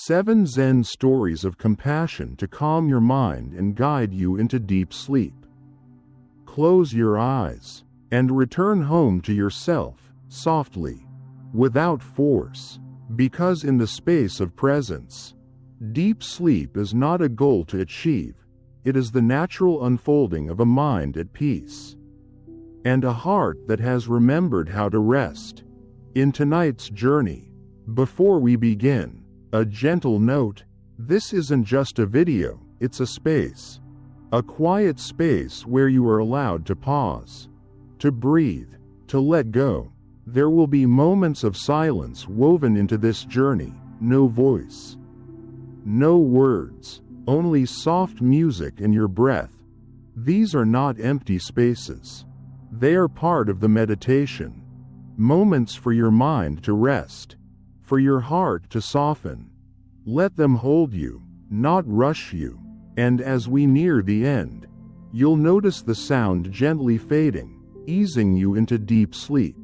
7 Zen stories of compassion to calm your mind and guide you into deep sleep. Close your eyes and return home to yourself, softly, without force, because in the space of presence, deep sleep is not a goal to achieve, it is the natural unfolding of a mind at peace and a heart that has remembered how to rest. In tonight's journey, before we begin, a gentle note: this isn't just a video, it's a space. A quiet space where you are allowed to pause, to breathe, to let go. There will be moments of silence woven into this journey, no voice, no words, only soft music and your breath. These are not empty spaces. They are part of the meditation. Moments for your mind to rest, for your heart to soften. Let them hold you, not rush you. And as we near the end, you'll notice the sound gently fading, easing you into deep sleep.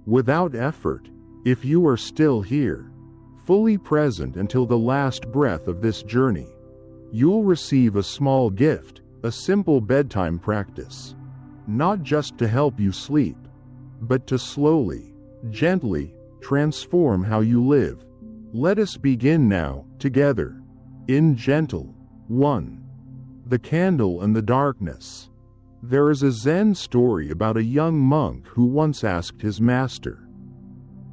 Without effort, if you are still here, fully present until the last breath of this journey, you'll receive a small gift, a simple bedtime practice. Not just to help you sleep, but to slowly, gently, transform how you live. Let us begin now, together. In gentle. 1. The Candle and the Darkness. There is a Zen story about a young monk who once asked his master,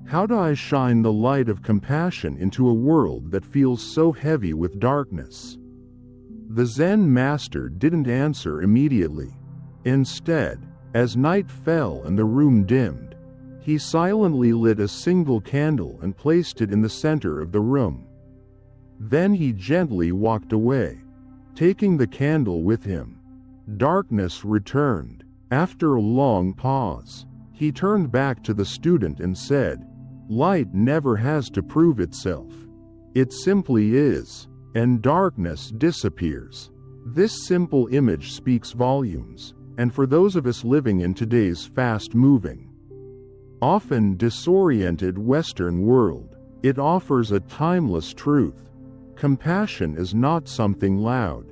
"How do I shine the light of compassion into a world that feels so heavy with darkness?" The Zen master didn't answer immediately. Instead, as night fell and the room dimmed, he silently lit a single candle and placed it in the center of the room. Then he gently walked away, taking the candle with him. Darkness returned. After a long pause, he turned back to the student and said, "Light never has to prove itself. It simply is, and darkness disappears." This simple image speaks volumes, and for those of us living in today's fast-moving, often disoriented Western world, it offers a timeless truth. Compassion is not something loud.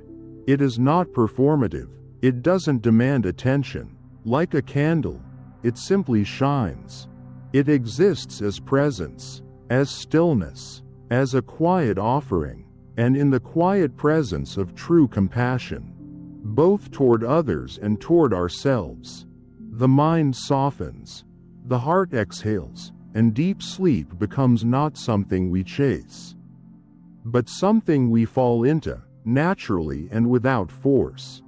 It is not performative. It doesn't demand attention. Like a candle, it simply shines. It exists as presence, as stillness, as a quiet offering, and in the quiet presence of true compassion, both toward others and toward ourselves, the mind softens, the heart exhales, and deep sleep becomes not something we chase, but something we fall into, naturally and without force.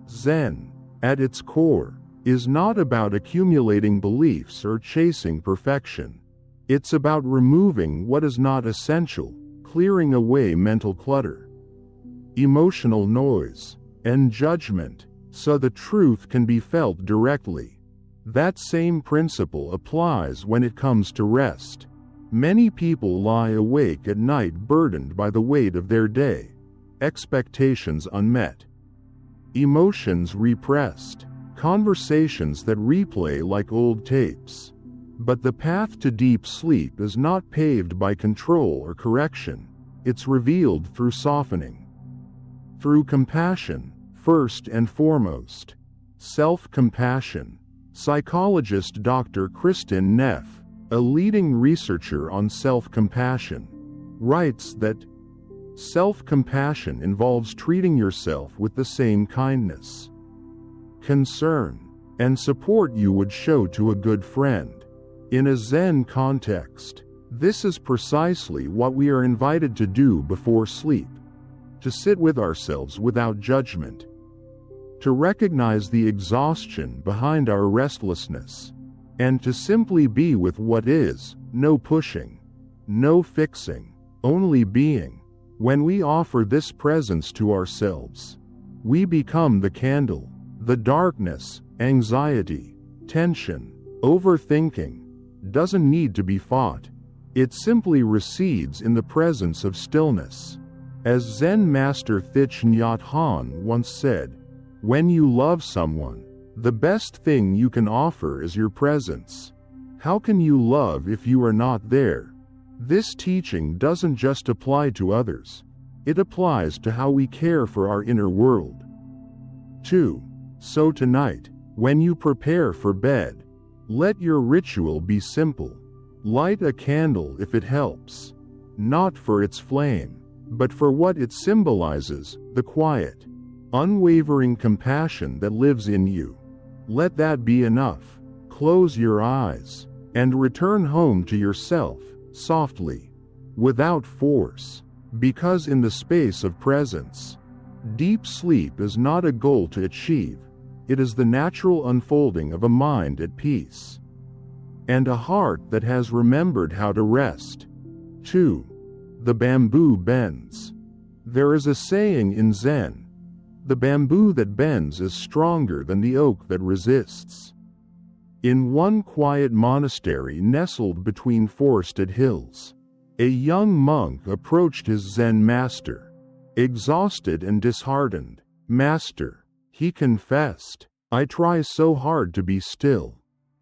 Zen, at its core, is not about accumulating beliefs or chasing perfection. It's about removing what is not essential, clearing away mental clutter, emotional noise, and judgment, so the truth can be felt directly. That same principle applies when it comes to rest. Many people lie awake at night burdened by the weight of their day, expectations unmet, emotions repressed, conversations that replay like old tapes. But the path to deep sleep is not paved by control or correction. It's revealed through softening, through compassion, first and foremost. Self-compassion. Psychologist Dr. Kristin Neff, a leading researcher on self-compassion, writes that self-compassion involves treating yourself with the same kindness, concern, and support you would show to a good friend. In a Zen context, this is precisely what we are invited to do before sleep: to sit with ourselves without judgment, to recognize the exhaustion behind our restlessness, and to simply be with what is, no pushing, no fixing, only being. When we offer this presence to ourselves, we become the candle. The darkness, anxiety, tension, overthinking doesn't need to be fought. It simply recedes in the presence of stillness. As Zen master Thich Nhat Hanh once said, "When you love someone, the best thing you can offer is your presence. How can you love if you are not there?" This teaching doesn't just apply to others, it applies to how we care for our inner world. 2. So tonight, when you prepare for bed, let your ritual be simple. Light a candle if it helps, not for its flame, but for what it symbolizes, the quiet, unwavering compassion that lives in you. Let that be enough. Close your eyes and return home to yourself, softly, without force, because in the space of presence, deep sleep is not a goal to achieve, it is the natural unfolding of a mind at peace, and a heart that has remembered how to rest. 2. The bamboo bends. There is a saying in Zen, the bamboo that bends is stronger than the oak that resists. In one quiet monastery nestled between forested hills, a young monk approached his Zen master. Exhausted and disheartened, "Master," he confessed, "I try so hard to be still,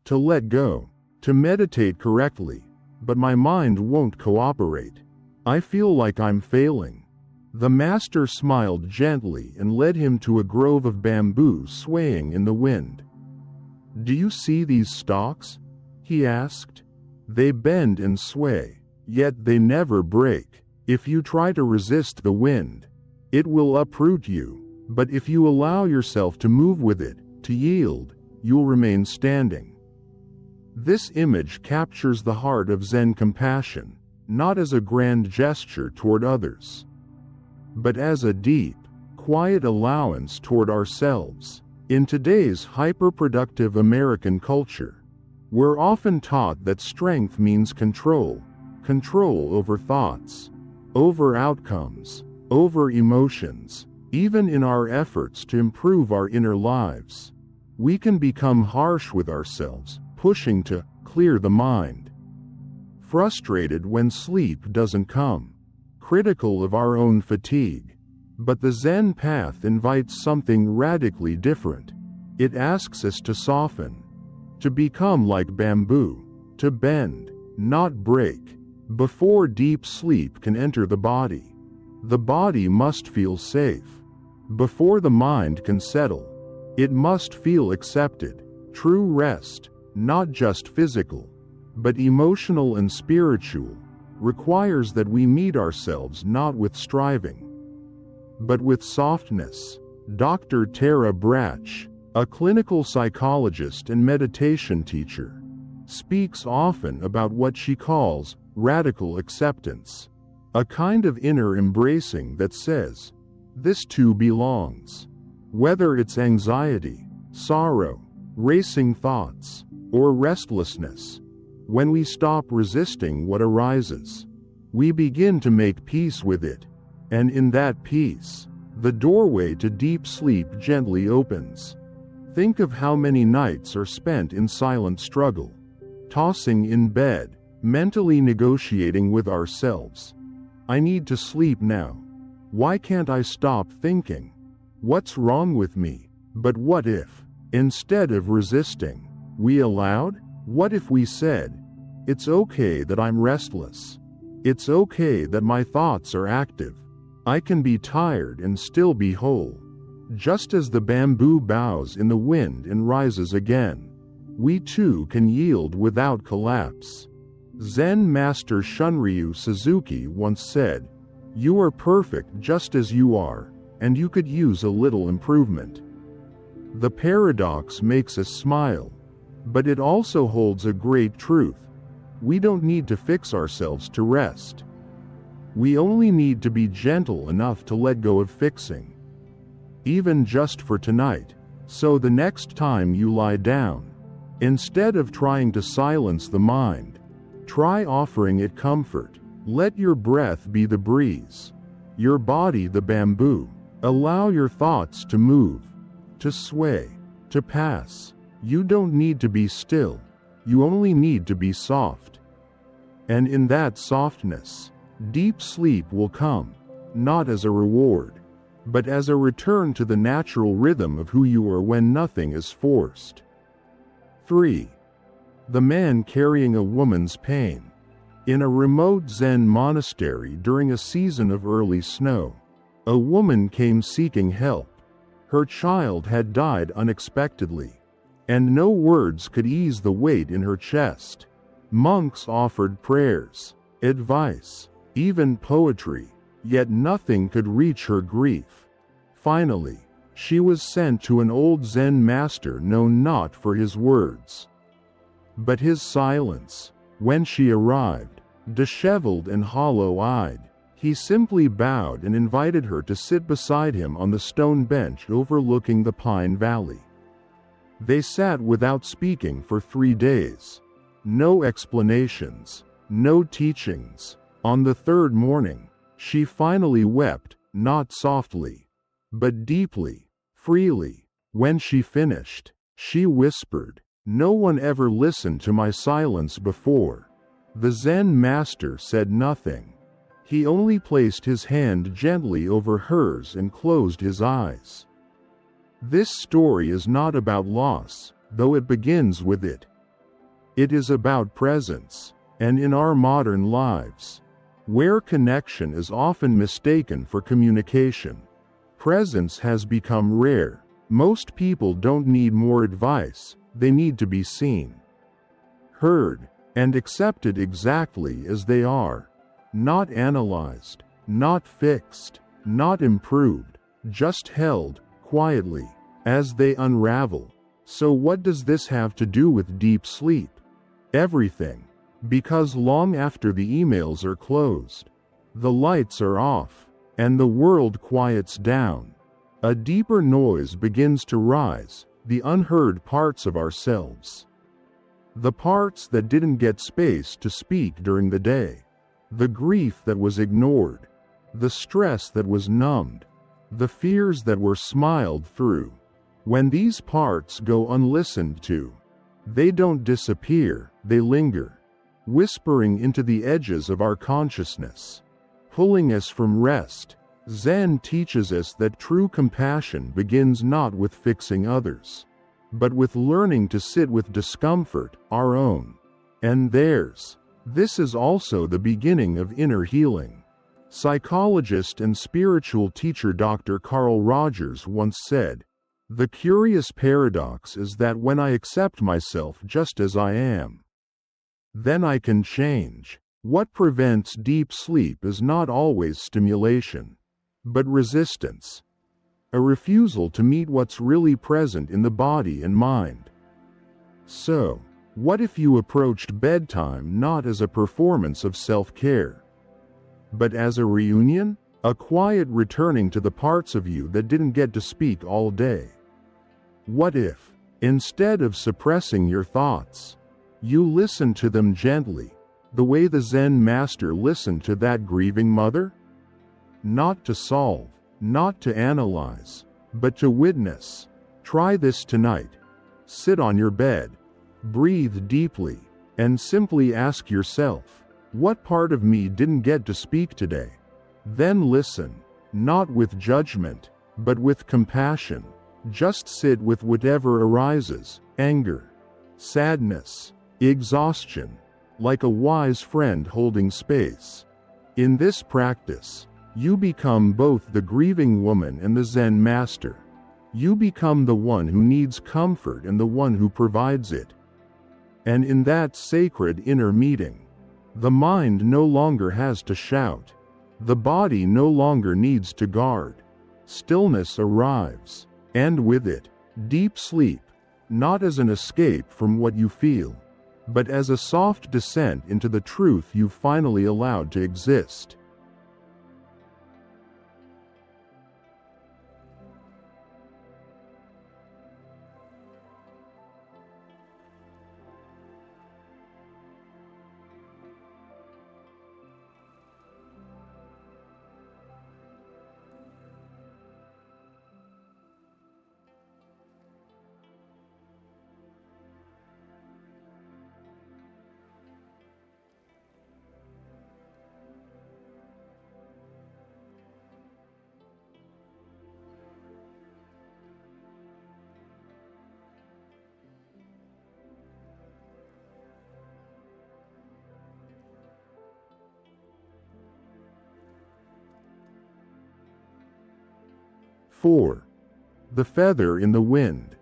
to let go, to meditate correctly, but my mind won't cooperate. I feel like I'm failing." The master smiled gently and led him to a grove of bamboo swaying in the wind. "Do you see these stalks?" he asked. "They bend and sway, yet they never break. If you try to resist the wind, it will uproot you, but if you allow yourself to move with it, to yield, you'll remain standing." This image captures the heart of Zen compassion, not as a grand gesture toward others, but as a deep, quiet allowance toward ourselves. In today's hyper-productive American culture, we're often taught that strength means control over thoughts, over outcomes, over emotions. Even in our efforts to improve our inner lives, we can become harsh with ourselves, pushing to clear the mind, frustrated when sleep doesn't come, critical of our own fatigue. But the Zen path invites something radically different. It asks us to soften, to become like bamboo, to bend, not break. Before deep sleep can enter the body must feel safe. Before the mind can settle, it must feel accepted. True rest, not just physical, but emotional and spiritual, requires that we meet ourselves not with striving, but with softness. Dr. Tara Brach, a clinical psychologist and meditation teacher, speaks often about what she calls radical acceptance, a kind of inner embracing that says, "This too belongs." Whether it's anxiety, sorrow, racing thoughts, or restlessness, when we stop resisting what arises, we begin to make peace with it. And in that peace, the doorway to deep sleep gently opens. Think of how many nights are spent in silent struggle, tossing in bed, mentally negotiating with ourselves. "I need to sleep now. Why can't I stop thinking? What's wrong with me?" But what if, instead of resisting, we allowed? What if we said, "It's okay that I'm restless. It's okay that my thoughts are active. I can be tired and still be whole." Just as the bamboo bows in the wind and rises again, we too can yield without collapse. Zen master Shunryu Suzuki once said, "You are perfect just as you are, and you could use a little improvement." The paradox makes us smile, but it also holds a great truth. We don't need to fix ourselves to rest. We only need to be gentle enough to let go of fixing, even just for tonight. So the next time you lie down, instead of trying to silence the mind, try offering it comfort. Let your breath be the breeze, your body the bamboo. Allow your thoughts to move, to sway, to pass. You don't need to be still, you only need to be soft. And in that softness, deep sleep will come, not as a reward, but as a return to the natural rhythm of who you are when nothing is forced. 3. The man carrying a woman's pain. In a remote Zen monastery during a season of early snow, a woman came seeking help. Her child had died unexpectedly, and no words could ease the weight in her chest. Monks offered prayers, advice, even poetry, yet nothing could reach her grief. Finally, she was sent to an old Zen master known not for his words, but his silence. When she arrived, disheveled and hollow-eyed, he simply bowed and invited her to sit beside him on the stone bench overlooking the Pine Valley. They sat without speaking for 3 days. No explanations, no teachings. On the third morning, she finally wept, not softly, but deeply, freely. When she finished, she whispered, "No one ever listened to my silence before." The Zen master said nothing. He only placed his hand gently over hers and closed his eyes. This story is not about loss, though it begins with it. It is about presence, and in our modern lives, where connection is often mistaken for communication, presence has become rare. Most people don't need more advice, they need to be seen, heard, and accepted exactly as they are. Not analyzed, not fixed, not improved, just held, quietly, as they unravel. So what does this have to do with deep sleep? Everything. Because long after the emails are closed, the lights are off, and the world quiets down, a deeper noise begins to rise, the unheard parts of ourselves. The parts that didn't get space to speak during the day. The grief that was ignored. The stress that was numbed. The fears that were smiled through. When these parts go unlistened to, they don't disappear, they linger, whispering into the edges of our consciousness, pulling us from rest. Zen teaches us that true compassion begins not with fixing others, but with learning to sit with discomfort, our own and theirs. This is also the beginning of inner healing. Psychologist and spiritual teacher Dr. Carl Rogers once said, "The curious paradox is that when I accept myself just as I am, then I can change." What prevents deep sleep is not always stimulation, but resistance, a refusal to meet what's really present in the body and mind. So, what if you approached bedtime not as a performance of self-care, but as a reunion, a quiet returning to the parts of you that didn't get to speak all day? What if, instead of suppressing your thoughts, you listened to them gently, the way the Zen master listened to that grieving mother? Not to solve, not to analyze, but to witness. Try this tonight. Sit on your bed, breathe deeply, and simply ask yourself, what part of me didn't get to speak today? Then listen, not with judgment, but with compassion. Just sit with whatever arises, anger, sadness, exhaustion, like a wise friend holding space. In this practice, you become both the grieving woman and the Zen master. You become the one who needs comfort and the one who provides it. And in that sacred inner meeting, the mind no longer has to shout. The body no longer needs to guard. Stillness arrives, and with it, deep sleep, not as an escape from what you feel, but as a soft descent into the truth you've finally allowed to exist. 4. The feather in the wind.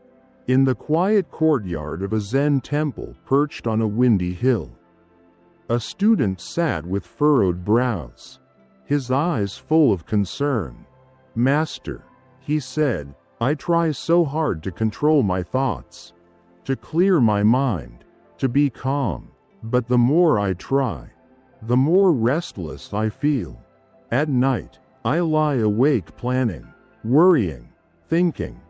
In the quiet courtyard of a Zen temple perched on a windy hill, a student sat with furrowed brows, his eyes full of concern. "Master," he said, "I try so hard to control my thoughts, to clear my mind, to be calm, but the more I try, the more restless I feel. At night, I lie awake planning, worrying, thinking.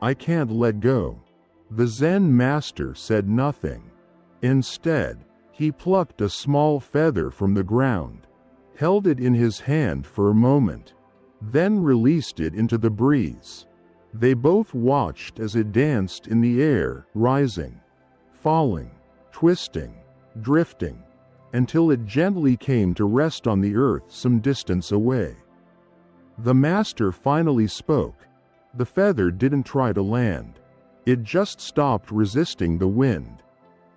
I can't let go." The Zen master said nothing. Instead, he plucked a small feather from the ground, held it in his hand for a moment, then released it into the breeze. They both watched as it danced in the air, rising, falling, twisting, drifting, until it gently came to rest on the earth some distance away. The master finally spoke. The feather didn't try to land. It just stopped resisting the wind.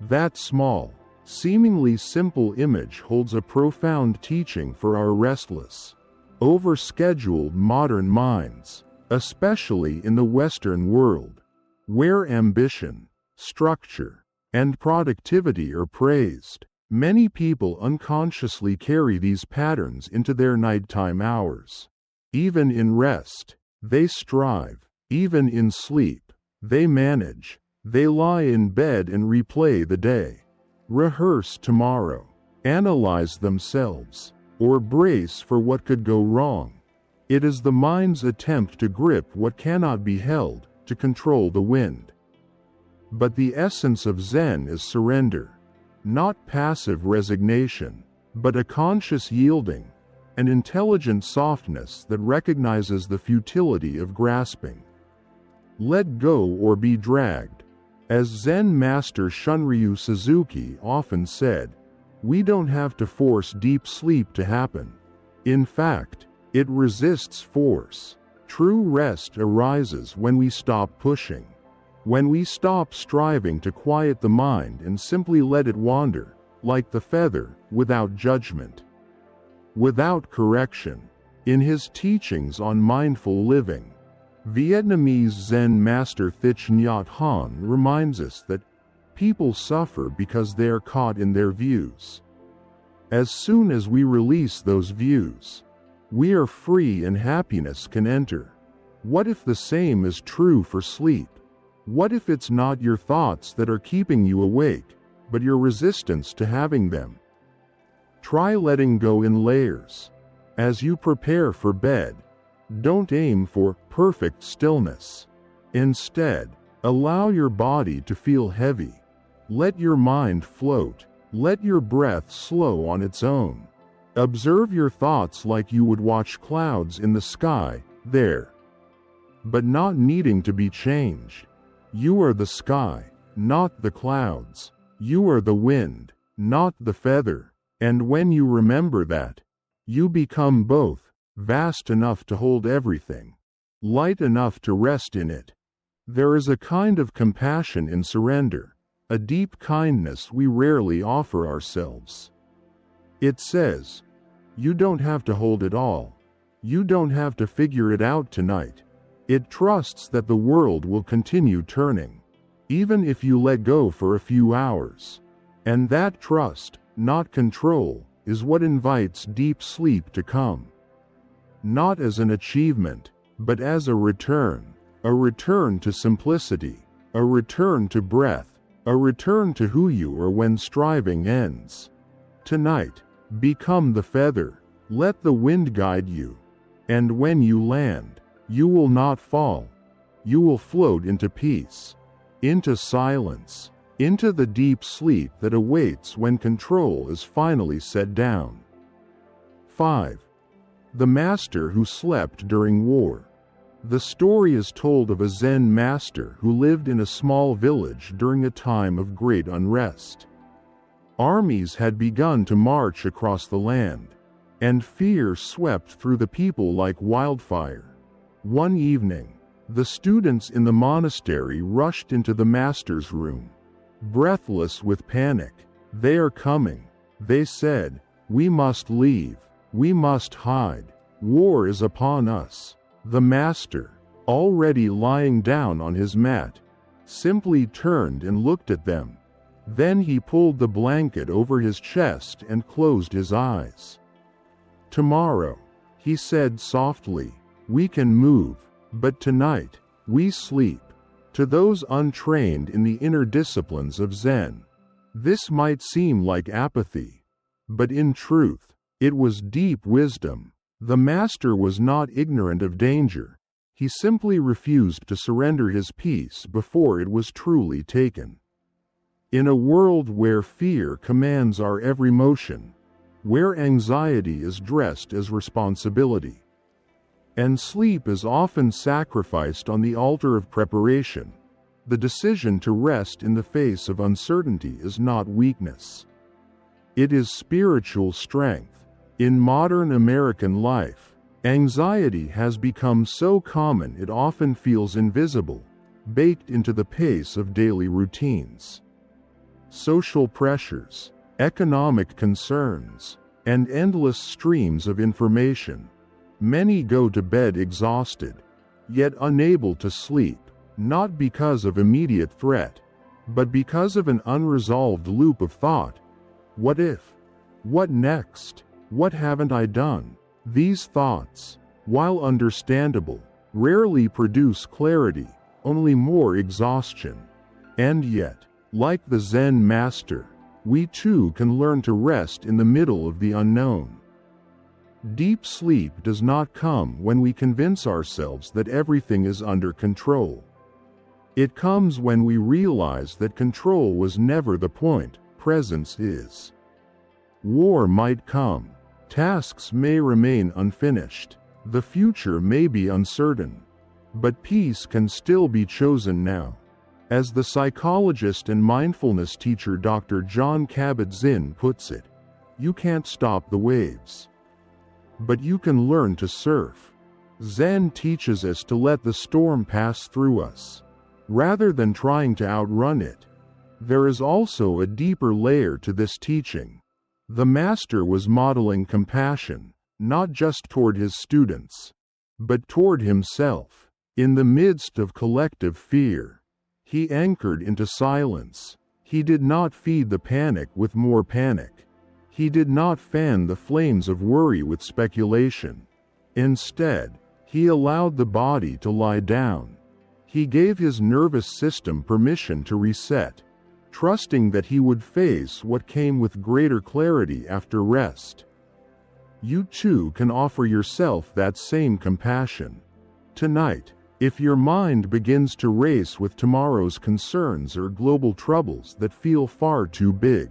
That small, seemingly simple image holds a profound teaching for our restless, overscheduled modern minds, especially in the Western world, where ambition, structure, and productivity are praised. Many people unconsciously carry these patterns into their nighttime hours. Even in rest, they strive. Even in sleep, they manage. They lie in bed and replay the day, rehearse tomorrow, analyze themselves, or brace for what could go wrong. It is the mind's attempt to grip what cannot be held, to control the wind. But the essence of Zen is surrender, not passive resignation, but a conscious yielding, an intelligent softness that recognizes the futility of grasping. Let go or be dragged. As Zen master Shunryu Suzuki often said, we don't have to force deep sleep to happen. In fact, it resists force. True rest arises when we stop pushing, when we stop striving to quiet the mind and simply let it wander, like the feather, without judgment, without correction. In his teachings on mindful living, Vietnamese Zen master Thich Nhat Hanh reminds us that people suffer because they are caught in their views. As soon as we release those views, we are free and happiness can enter. What if the same is true for sleep? What if it's not your thoughts that are keeping you awake, but your resistance to having them? Try letting go in layers. As you prepare for bed, don't aim for perfect stillness. Instead, allow your body to feel heavy. Let your mind float. Let your breath slow on its own. Observe your thoughts like you would watch clouds in the sky, there, but not needing to be changed. You are the sky, not the clouds. You are the wind, not the feather. And when you remember that, you become both, vast enough to hold everything, light enough to rest in it. There is a kind of compassion in surrender, a deep kindness we rarely offer ourselves. It says, you don't have to hold it all. You don't have to figure it out tonight. It trusts that the world will continue turning, even if you let go for a few hours. And that trust, not control, is what invites deep sleep to come. Not as an achievement, but as a return to simplicity, a return to breath, a return to who you are when striving ends. Tonight, become the feather, let the wind guide you, and when you land, you will not fall. You will float into peace, into silence, into the deep sleep that awaits when control is finally set down. 5. The master who slept during war. The story is told of a Zen master who lived in a small village during a time of great unrest. Armies had begun to march across the land, and fear swept through the people like wildfire. One evening, the students in the monastery rushed into the master's room, breathless with panic. They are coming, they said. We must leave. We must hide. War is upon us. The master, already lying down on his mat, simply turned and looked at them. Then he pulled the blanket over his chest and closed his eyes. "Tomorrow," he said softly, "we can move, but tonight, we sleep." To those untrained in the inner disciplines of Zen, this might seem like apathy, but in truth, it was deep wisdom. The master was not ignorant of danger. He simply refused to surrender his peace before it was truly taken. In a world where fear commands our every motion, where anxiety is dressed as responsibility, and sleep is often sacrificed on the altar of preparation, the decision to rest in the face of uncertainty is not weakness. It is spiritual strength. In modern American life, anxiety has become so common it often feels invisible, baked into the pace of daily routines. Social pressures, economic concerns, and endless streams of information. Many go to bed exhausted, yet unable to sleep, not because of immediate threat, but because of an unresolved loop of thought. What if? What next? What haven't I done? These thoughts, while understandable, rarely produce clarity, only more exhaustion. And yet, like the Zen master, we too can learn to rest in the middle of the unknown. Deep sleep does not come when we convince ourselves that everything is under control. It comes when we realize that control was never the point, presence is. War might come, tasks may remain unfinished, the future may be uncertain, but peace can still be chosen now. As the psychologist and mindfulness teacher Dr. John Kabat-Zinn puts it, you can't stop the waves, but you can learn to surf. Zen teaches us to let the storm pass through us, rather than trying to outrun it. There is also a deeper layer to this teaching. The master was modeling compassion, not just toward his students, but toward himself. In the midst of collective fear, he anchored into silence. He did not feed the panic with more panic. He did not fan the flames of worry with speculation. Instead, he allowed the body to lie down. He gave his nervous system permission to reset, trusting that he would face what came with greater clarity after rest. You too can offer yourself that same compassion. Tonight, if your mind begins to race with tomorrow's concerns or global troubles that feel far too big,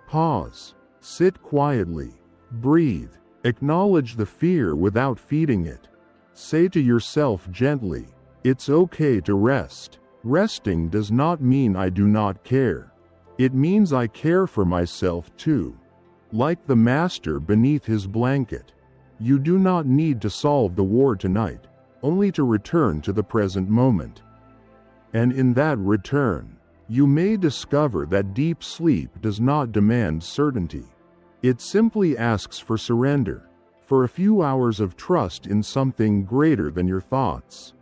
pause. Sit quietly, breathe, acknowledge the fear without feeding it. Say to yourself gently, it's okay to rest. Resting does not mean I do not care. It means I care for myself too. Like the master beneath his blanket, you do not need to solve the war tonight, only to return to the present moment. And in that return, you may discover that deep sleep does not demand certainty. It simply asks for surrender, for a few hours of trust in something greater than your thoughts.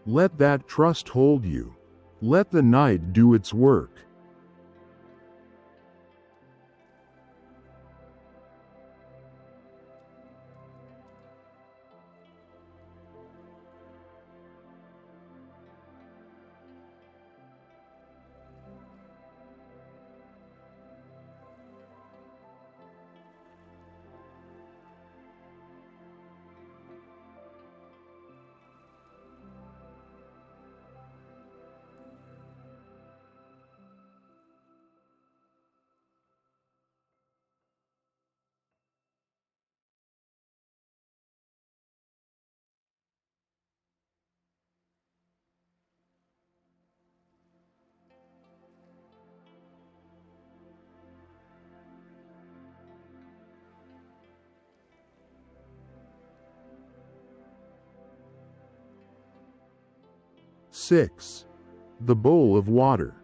Let that trust hold you. Let the night do its work. Six. The bowl of water.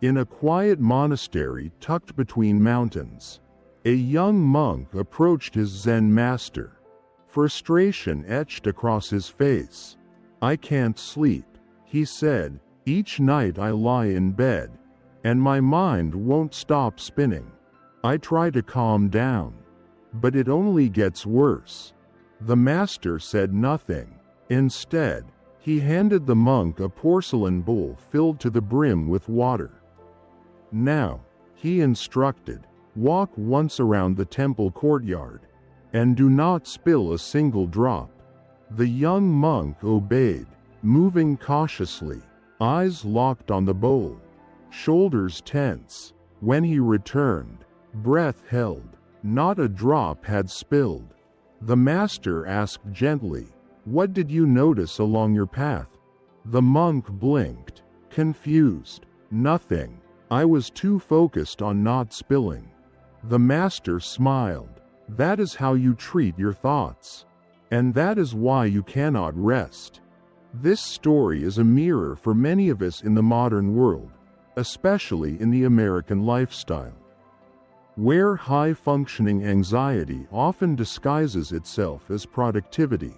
In a quiet monastery tucked between mountains, a young monk approached his Zen master. Frustration etched across his face. "I can't sleep," he said. "Each night I lie in bed, and my mind won't stop spinning. I try to calm down, but it only gets worse." The master said nothing. Instead, he handed the monk a porcelain bowl filled to the brim with water. "Now," he instructed, "walk once around the temple courtyard, and do not spill a single drop." The young monk obeyed, moving cautiously, eyes locked on the bowl, shoulders tense. When he returned, breath held, not a drop had spilled. The master asked gently, "What did you notice along your path?" The monk blinked, confused. "Nothing. I was too focused on not spilling." The master smiled. "That is how you treat your thoughts. And that is why you cannot rest." This story is a mirror for many of us in the modern world, especially in the American lifestyle, where high-functioning anxiety often disguises itself as productivity.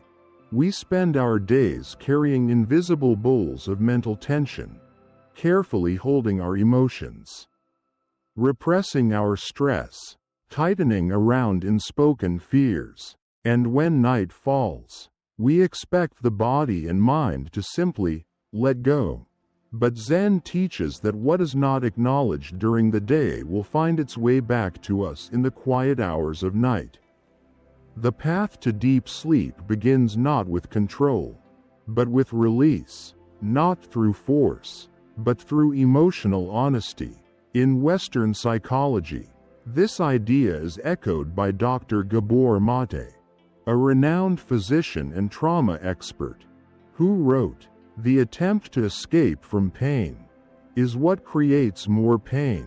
We spend our days carrying invisible bowls of mental tension, carefully holding our emotions, repressing our stress, tightening around unspoken fears. And when night falls, we expect the body and mind to simply let go. But Zen teaches that what is not acknowledged during the day will find its way back to us in the quiet hours of night. The path to deep sleep begins not with control, but with release, not through force, but through emotional honesty. In Western psychology, this idea is echoed by Dr. Gabor Mate, a renowned physician and trauma expert, who wrote, "The attempt to escape from pain is what creates more pain.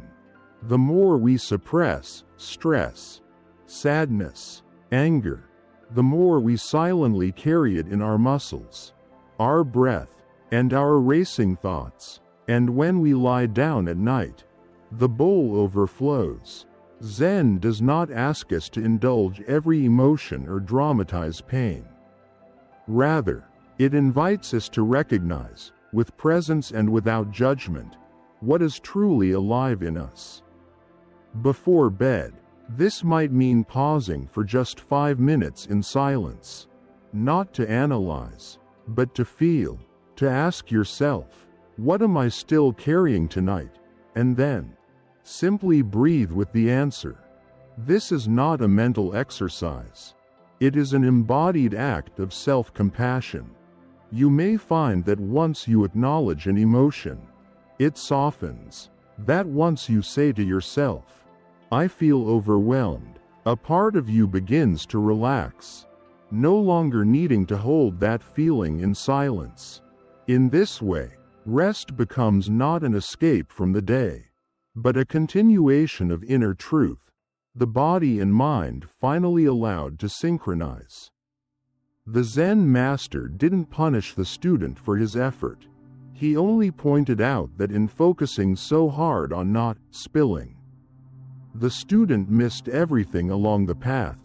The more we suppress stress, sadness, anger, the more we silently carry it in our muscles, our breath, and our racing thoughts. And when we lie down at night, the bowl overflows." Zen does not ask us to indulge every emotion or dramatize pain. Rather, it invites us to recognize, with presence and without judgment, what is truly alive in us. Before bed, this might mean pausing for just 5 minutes in silence, not to analyze, but to feel, to ask yourself, "What am I still carrying tonight?" And then, simply breathe with the answer. This is not a mental exercise. It is an embodied act of self-compassion. You may find that once you acknowledge an emotion, it softens. That once you say to yourself, "I feel overwhelmed," a part of you begins to relax, no longer needing to hold that feeling in silence. In this way, rest becomes not an escape from the day, but a continuation of inner truth, the body and mind finally allowed to synchronize. The Zen master didn't punish the student for his effort. He only pointed out that in focusing so hard on not spilling, the student missed everything along the path.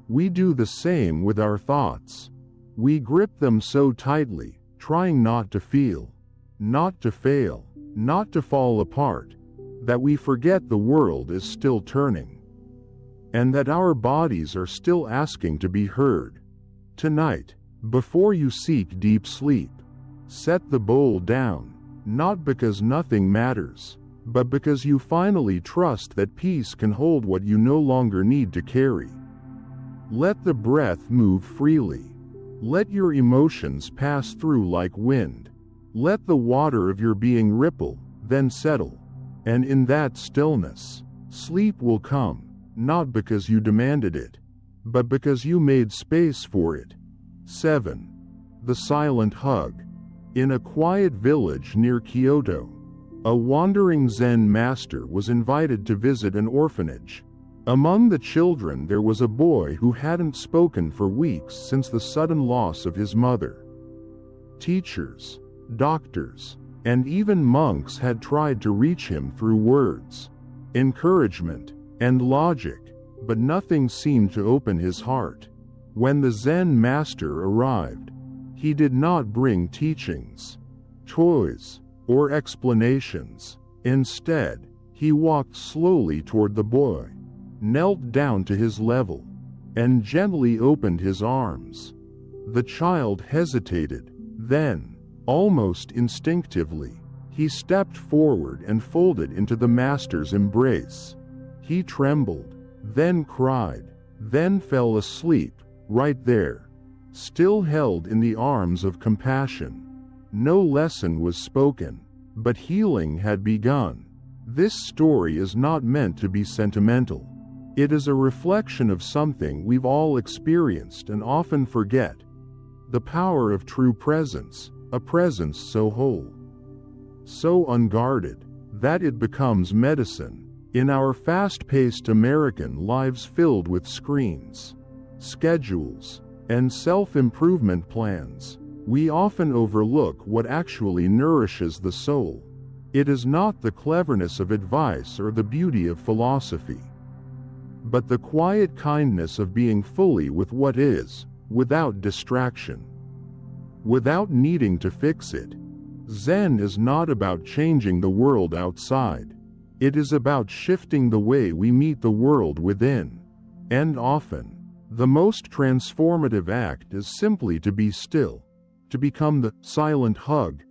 We do the same with our thoughts. We grip them so tightly, trying not to feel, not to fail, not to fall apart, that we forget the world is still turning, and that our bodies are still asking to be heard. Tonight, before you seek deep sleep, set the bowl down, not because nothing matters, but because you finally trust that peace can hold what you no longer need to carry. Let the breath move freely. Let your emotions pass through like wind. Let the water of your being ripple, then settle. And in that stillness, sleep will come, not because you demanded it, but because you made space for it. 7. The silent hug. In a quiet village near Kyoto, a wandering Zen master was invited to visit an orphanage. Among the children there was a boy who hadn't spoken for weeks since the sudden loss of his mother. Teachers, doctors, and even monks had tried to reach him through words, encouragement, and logic, but nothing seemed to open his heart. When the Zen master arrived, He did not bring teachings, toys, or explanations. Instead, he walked slowly toward the boy, knelt down to his level, and gently opened his arms. The child hesitated. Then, almost instinctively, he stepped forward and folded into the master's embrace. He trembled, then cried, then fell asleep, right there, still held in the arms of compassion. No lesson was spoken, but healing had begun. This story is not meant to be sentimental. It is a reflection of something we've all experienced and often forget: the power of true presence, a presence so whole, so unguarded, that it becomes medicine. In our fast-paced American lives filled with screens, schedules, and self-improvement plans, we often overlook what actually nourishes the soul. It is not the cleverness of advice or the beauty of philosophy, but the quiet kindness of being fully with what is, without distraction, without needing to fix it. Zen is not about changing the world outside. It is about shifting the way we meet the world within. And often, the most transformative act is simply to be still, to become the silent hug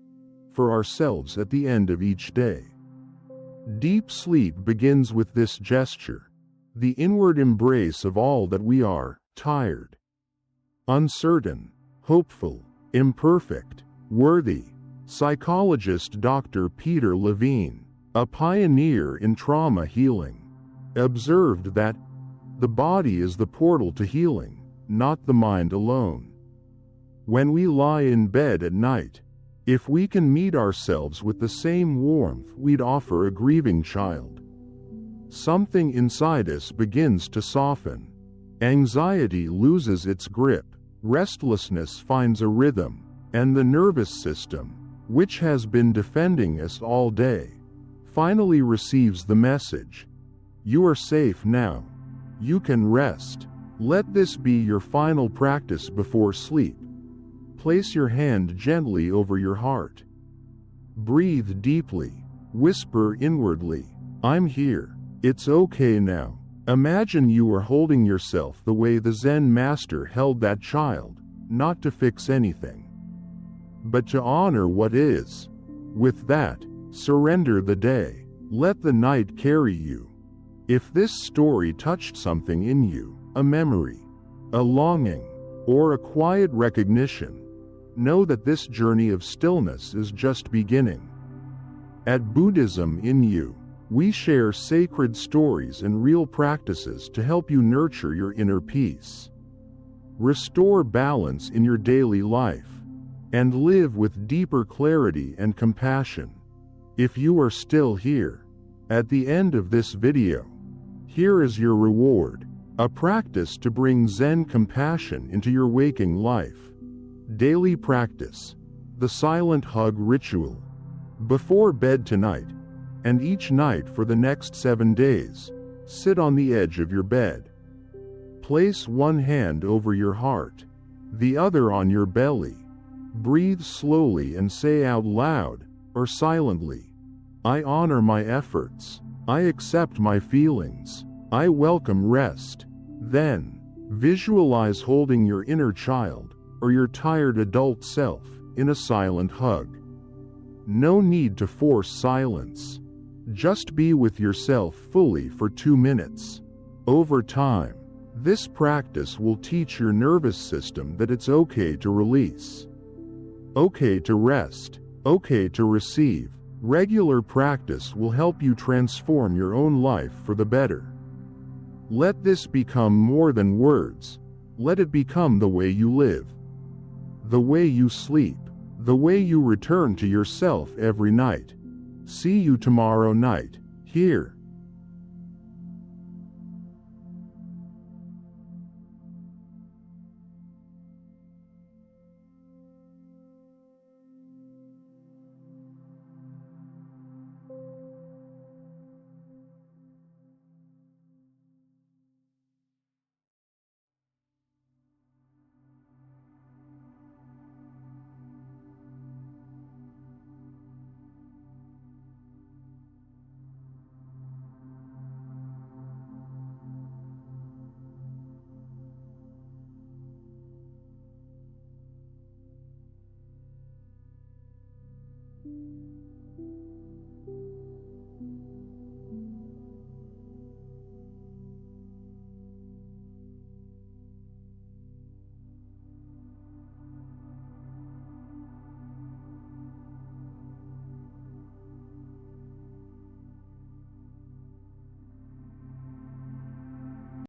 for ourselves at the end of each day. Deep sleep begins with this gesture, the inward embrace of all that we are: tired, uncertain, hopeful, imperfect, worthy. Psychologist Dr. Peter Levine, a pioneer in trauma healing, observed that the body is the portal to healing, not the mind alone. When we lie in bed at night, if we can meet ourselves with the same warmth we'd offer a grieving child, something inside us begins to soften. Anxiety loses its grip, restlessness finds a rhythm, and the nervous system, which has been defending us all day, finally receives the message: you are safe now. You can rest. Let this be your final practice before sleep. Place your hand gently over your heart. Breathe deeply. Whisper inwardly, I'm here. It's okay now. Imagine you are holding yourself the way the Zen master held that child, not to fix anything, but to honor what is. With that, surrender the day. Let the night carry you. If this story touched something in you, a memory, a longing, or a quiet recognition, know that this journey of stillness is just beginning. At Buddhism in You, we share sacred stories and real practices to help you nurture your inner peace, restore balance in your daily life, and live with deeper clarity and compassion. If you are still here, at the end of this video, here is your reward: a practice to bring Zen compassion into your waking life. Daily practice: the silent hug ritual. Before bed tonight, and each night for the next 7 days, sit on the edge of your bed. Place one hand over your heart, the other on your belly. Breathe slowly and say out loud, or silently, I honor my efforts. I accept my feelings. I welcome rest. Then, visualize holding your inner child, or your tired adult self, in a silent hug. No need to force silence. Just be with yourself fully for 2 minutes. Over time, this practice will teach your nervous system that it's okay to release, okay to rest, okay to receive. Regular practice will help you transform your own life for the better. Let this become more than words. Let it become the way you live, the way you sleep, the way you return to yourself every night. See you tomorrow night, here.